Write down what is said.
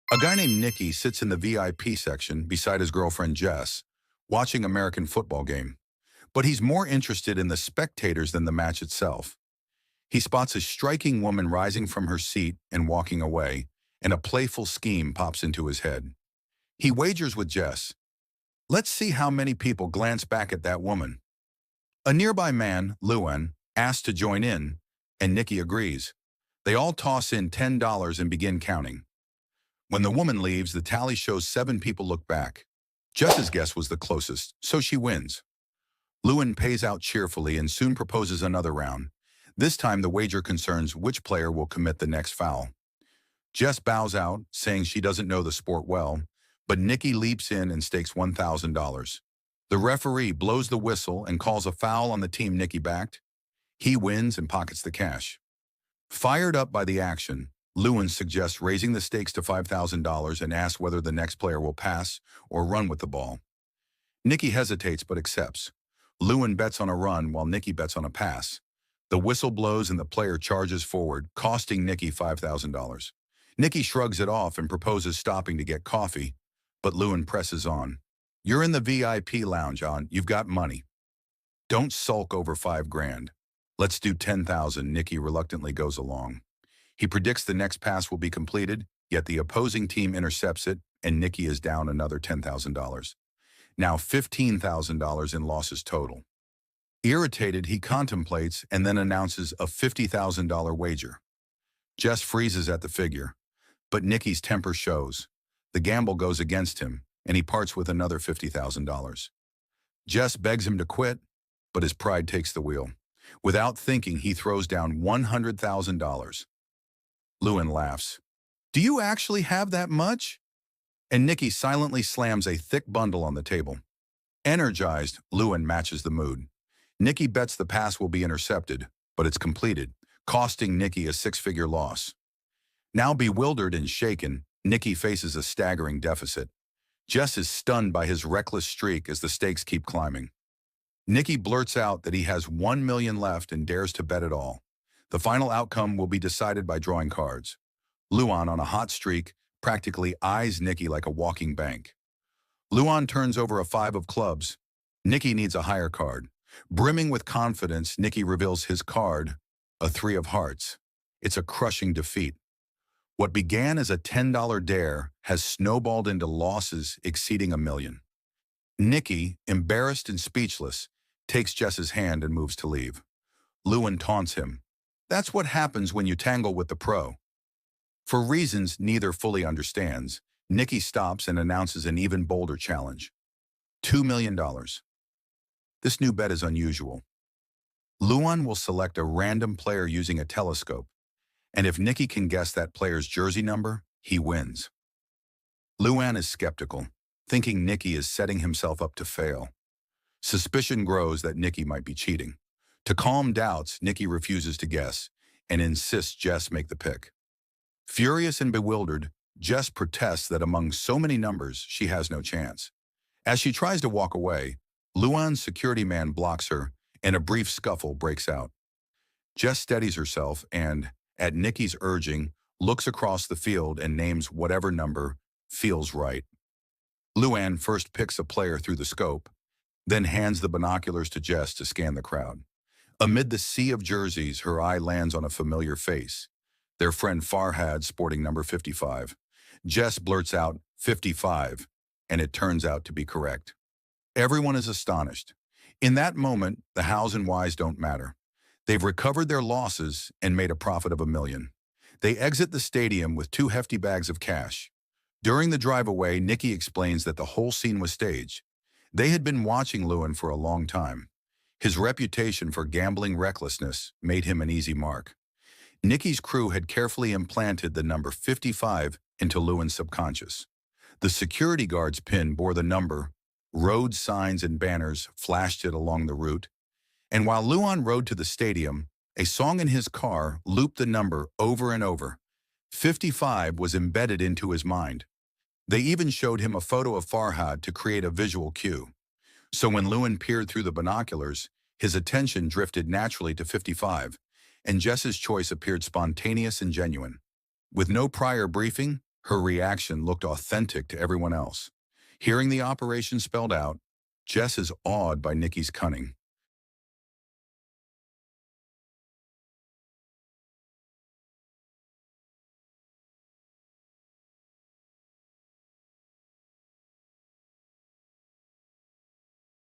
A guy named Nicky sits in the VIP section beside his girlfriend Jess, watching American football game. But he's more interested in the spectators than the match itself. He spots a striking woman rising from her seat and walking away, and a playful scheme pops into his head. He wagers with Jess. Let's see how many people glance back at that woman. A nearby man, Luan, asks to join in, and Nicky agrees. They all toss in $10 and begin counting. When the woman leaves, the tally shows 7 people look back. Jess's guess was the closest, so she wins. Lewin pays out cheerfully and soon proposes another round. This time the wager concerns which player will commit the next foul. Jess bows out, saying she doesn't know the sport well, but Nicky leaps in and stakes $1,000. The referee blows the whistle and calls a foul on the team Nicky backed. He wins and pockets the cash. Fired up by the action, Lewin suggests raising the stakes to $5,000 and asks whether the next player will pass or run with the ball. Nicky hesitates but accepts. Lewin bets on a run while Nicky bets on a pass. The whistle blows and the player charges forward, costing Nicky $5,000. Nicky shrugs it off and proposes stopping to get coffee, but Lewin presses on. You're in the VIP lounge, you've got money. Don't sulk over $5,000. Let's do 10,000. Nicky reluctantly goes along. He predicts the next pass will be completed, yet the opposing team intercepts it, and Nicky is down another $10,000. Now $15,000 in losses total. Irritated, he contemplates and then announces a $50,000 wager. Jess freezes at the figure, but Nicky's temper shows. The gamble goes against him, and he parts with another $50,000. Jess begs him to quit, but his pride takes the wheel. Without thinking, he throws down $100,000. Lewin laughs. Do you actually have that much? And Nicky silently slams a thick bundle on the table. Energized, Lewin matches the mood. Nicky bets the pass will be intercepted, but it's completed, costing Nicky a 6-figure loss. Now bewildered and shaken, Nicky faces a staggering deficit. Jess is stunned by his reckless streak as the stakes keep climbing. Nicky blurts out that he has $1 million left and dares to bet it all. The final outcome will be decided by drawing cards. Luan, on a hot streak, practically eyes Nicky like a walking bank. Luan turns over a 5 of clubs. Nicky needs a higher card. Brimming with confidence, Nicky reveals his card, a 3 of hearts. It's a crushing defeat. What began as a $10 dare has snowballed into losses exceeding $1 million. Nicky, embarrassed and speechless, takes Jess's hand and moves to leave. Lewin taunts him. That's what happens when you tangle with the pro. For reasons neither fully understands, Nicky stops and announces an even bolder challenge. $2 million. This new bet is unusual. Luan will select a random player using a telescope, and if Nicky can guess that player's jersey number, he wins. Luan is skeptical, thinking Nicky is setting himself up to fail. Suspicion grows that Nicky might be cheating. To calm doubts, Nicky refuses to guess and insists Jess make the pick. Furious and bewildered, Jess protests that among so many numbers, she has no chance. As she tries to walk away, Luan's security man blocks her, and a brief scuffle breaks out. Jess steadies herself and, at Nicky's urging, looks across the field and names whatever number feels right. Luan first picks a player through the scope, then hands the binoculars to Jess to scan the crowd. Amid the sea of jerseys, her eye lands on a familiar face, their friend Farhad sporting number 55. Jess blurts out 55, and it turns out to be correct. Everyone is astonished. In that moment, the hows and whys don't matter. They've recovered their losses and made a profit of $1 million. They exit the stadium with 2 hefty bags of cash. During the drive away, Nicky explains that the whole scene was staged. They had been watching Lewin for a long time. His reputation for gambling recklessness made him an easy mark. Nicky's crew had carefully implanted the number 55 into Lewin's subconscious. The security guard's pin bore the number, road signs and banners flashed it along the route, and while Lewin rode to the stadium, a song in his car looped the number over and over. 55 was embedded into his mind. They even showed him a photo of Farhad to create a visual cue. So when Lewin peered through the binoculars, his attention drifted naturally to 55, and Jess's choice appeared spontaneous and genuine. With no prior briefing, Her reaction looked authentic to everyone else. Hearing the operation spelled out, Jess is awed by Nikki's cunning.